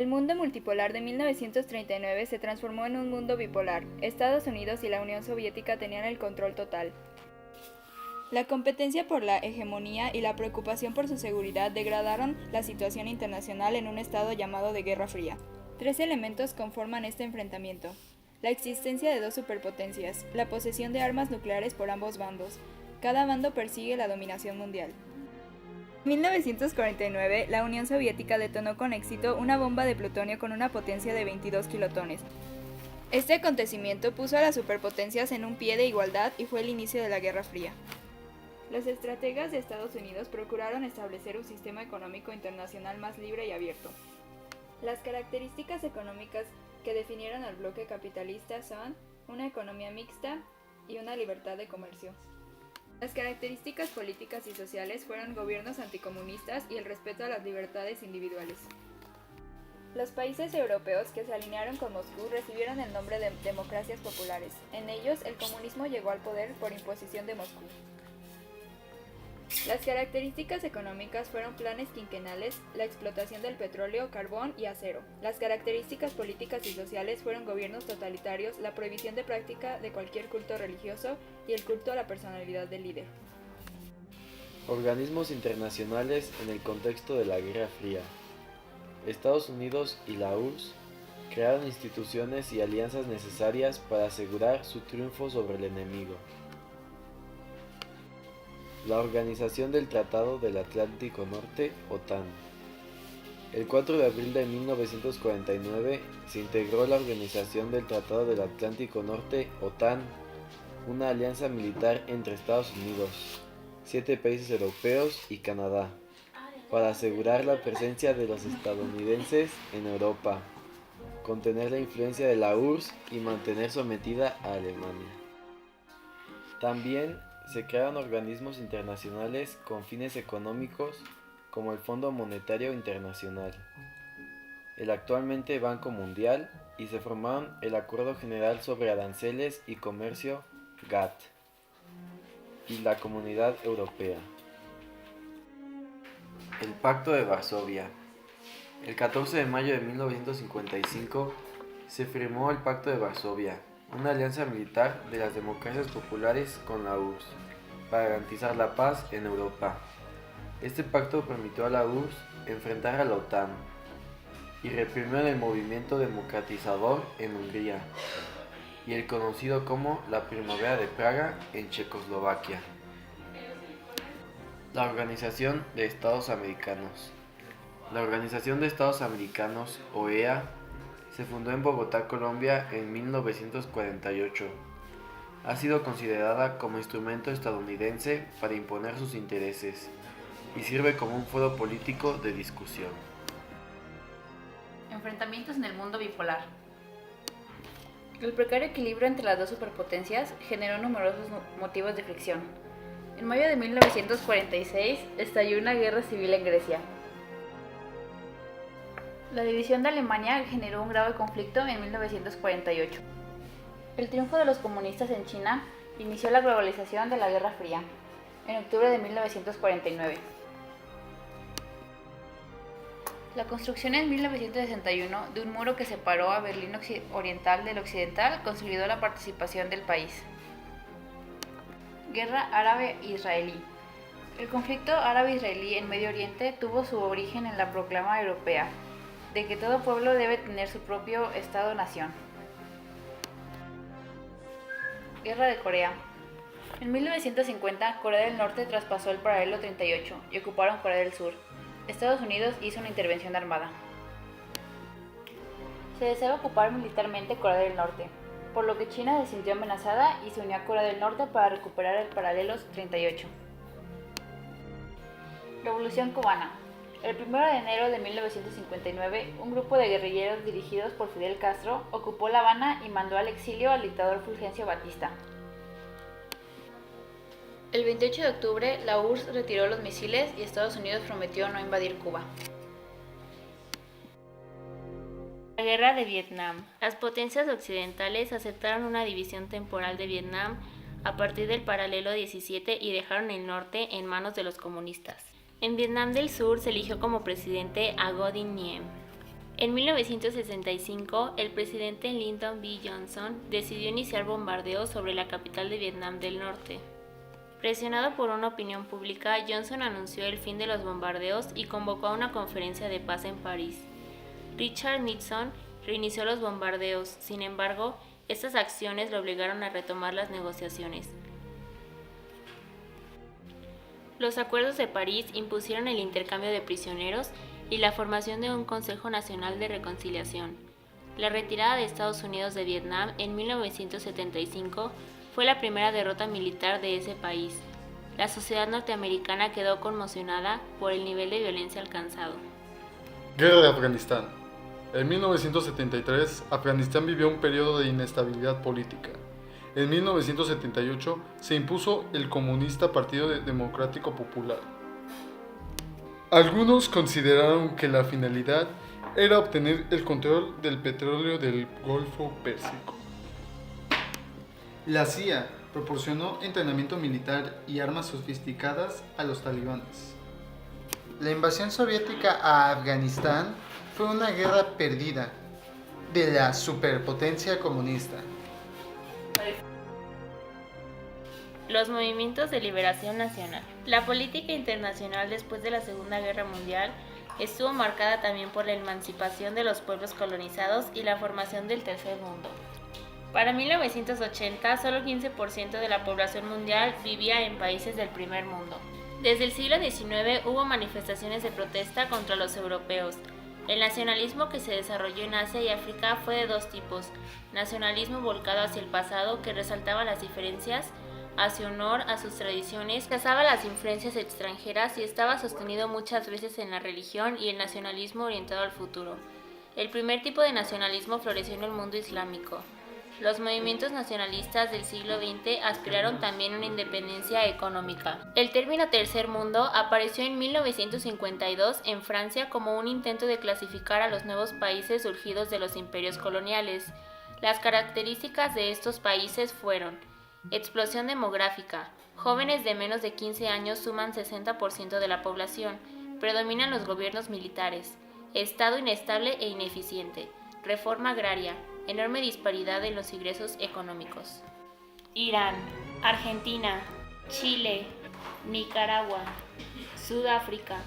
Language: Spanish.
El mundo multipolar de 1939 se transformó en un mundo bipolar. Estados Unidos y la Unión Soviética tenían el control total. La competencia por la hegemonía y la preocupación por su seguridad degradaron la situación internacional en un estado llamado de Guerra Fría. Tres elementos conforman este enfrentamiento: la existencia de dos superpotencias, la posesión de armas nucleares por ambos bandos. Cada bando persigue la dominación mundial. En 1949, la Unión Soviética detonó con éxito una bomba de plutonio con una potencia de 22 kilotones. Este acontecimiento puso a las superpotencias en un pie de igualdad y fue el inicio de la Guerra Fría. Los estrategas de Estados Unidos procuraron establecer un sistema económico internacional más libre y abierto. Las características económicas que definieron al bloque capitalista son una economía mixta y una libertad de comercio. Las características políticas y sociales fueron gobiernos anticomunistas y el respeto a las libertades individuales. Los países europeos que se alinearon con Moscú recibieron el nombre de democracias populares. En ellos, el comunismo llegó al poder por imposición de Moscú. Las características económicas fueron planes quinquenales, la explotación del petróleo, carbón y acero. Las características políticas y sociales fueron gobiernos totalitarios, la prohibición de práctica de cualquier culto religioso y el culto a la personalidad del líder. Organismos internacionales en el contexto de la Guerra Fría. Estados Unidos y la URSS crearon instituciones y alianzas necesarias para asegurar su triunfo sobre el enemigo. La Organización del Tratado del Atlántico Norte, OTAN. El 4 de abril de 1949 se integró la Organización del Tratado del Atlántico Norte, OTAN, una alianza militar entre Estados Unidos, 7 países europeos y Canadá, para asegurar la presencia de los estadounidenses en Europa, contener la influencia de la URSS y mantener sometida a Alemania. También se crearon organismos internacionales con fines económicos como el Fondo Monetario Internacional, el actualmente Banco Mundial, y se formaron el Acuerdo General sobre Aranceles y Comercio, GATT, y la Comunidad Europea. El Pacto de Varsovia. El 14 de mayo de 1955 se firmó el Pacto de Varsovia, una alianza militar de las democracias populares con la URSS, para garantizar la paz en Europa. Este pacto permitió a la URSS enfrentar a la OTAN y reprimió el movimiento democratizador en Hungría y el conocido como la Primavera de Praga en Checoslovaquia. La Organización de Estados Americanos. La Organización de Estados Americanos, OEA, se fundó en Bogotá, Colombia, en 1948. Ha sido considerada como instrumento estadounidense para imponer sus intereses y sirve como un foro político de discusión. Enfrentamientos en el mundo bipolar. El precario equilibrio entre las dos superpotencias generó numerosos motivos de fricción. En mayo de 1946 estalló una guerra civil en Grecia. La división de Alemania generó un grave conflicto en 1948. El triunfo de los comunistas en China inició la globalización de la Guerra Fría, en octubre de 1949. La construcción en 1961 de un muro que separó a Berlín Oriental del Occidental consolidó la participación del país. Guerra árabe-israelí. El conflicto árabe-israelí en Medio Oriente tuvo su origen en la proclama europea de que todo pueblo debe tener su propio Estado-nación. Guerra de Corea. En 1950, Corea del Norte traspasó el paralelo 38 y ocuparon Corea del Sur. Estados Unidos hizo una intervención armada. Se deseaba ocupar militarmente Corea del Norte, por lo que China se sintió amenazada y se unió a Corea del Norte para recuperar el paralelo 38. Revolución cubana. El 1 de enero de 1959, un grupo de guerrilleros dirigidos por Fidel Castro ocupó La Habana y mandó al exilio al dictador Fulgencio Batista. El 28 de octubre, la URSS retiró los misiles y Estados Unidos prometió no invadir Cuba. La Guerra de Vietnam. Las potencias occidentales aceptaron una división temporal de Vietnam a partir del paralelo 17 y dejaron el norte en manos de los comunistas. En Vietnam del Sur se eligió como presidente a Ngo Dinh Diem. En 1965, el presidente Lyndon B. Johnson decidió iniciar bombardeos sobre la capital de Vietnam del Norte. Presionado por una opinión pública, Johnson anunció el fin de los bombardeos y convocó a una conferencia de paz en París. Richard Nixon reinició los bombardeos, sin embargo, estas acciones lo obligaron a retomar las negociaciones. Los acuerdos de París impusieron el intercambio de prisioneros y la formación de un Consejo Nacional de Reconciliación. La retirada de Estados Unidos de Vietnam en 1975 fue la primera derrota militar de ese país. La sociedad norteamericana quedó conmocionada por el nivel de violencia alcanzado. Guerra de Afganistán. En 1973, Afganistán vivió un periodo de inestabilidad política. En 1978 se impuso el comunista Partido Democrático Popular. Algunos consideraron que la finalidad era obtener el control del petróleo del Golfo Pérsico. La CIA proporcionó entrenamiento militar y armas sofisticadas a los talibanes. La invasión soviética a Afganistán fue una guerra perdida de la superpotencia comunista. Los movimientos de liberación nacional. La política internacional después de la Segunda Guerra Mundial estuvo marcada también por la emancipación de los pueblos colonizados y la formación del Tercer Mundo. Para 1980, solo 15% de la población mundial vivía en países del Primer Mundo. Desde el siglo XIX hubo manifestaciones de protesta contra los europeos. El nacionalismo que se desarrolló en Asia y África fue de dos tipos: nacionalismo volcado hacia el pasado, que resaltaba las diferencias, hacia honor a sus tradiciones, rechazaba las influencias extranjeras y estaba sostenido muchas veces en la religión, y el nacionalismo orientado al futuro. El primer tipo de nacionalismo floreció en el mundo islámico. Los movimientos nacionalistas del siglo XX aspiraron también a una independencia económica. El término Tercer Mundo apareció en 1952 en Francia como un intento de clasificar a los nuevos países surgidos de los imperios coloniales. Las características de estos países fueron: explosión demográfica. Jóvenes de menos de 15 años suman 60% de la población. Predominan los gobiernos militares. Estado inestable e ineficiente. Reforma agraria. Enorme disparidad en los ingresos económicos. Irán, Argentina, Chile, Nicaragua, Sudáfrica,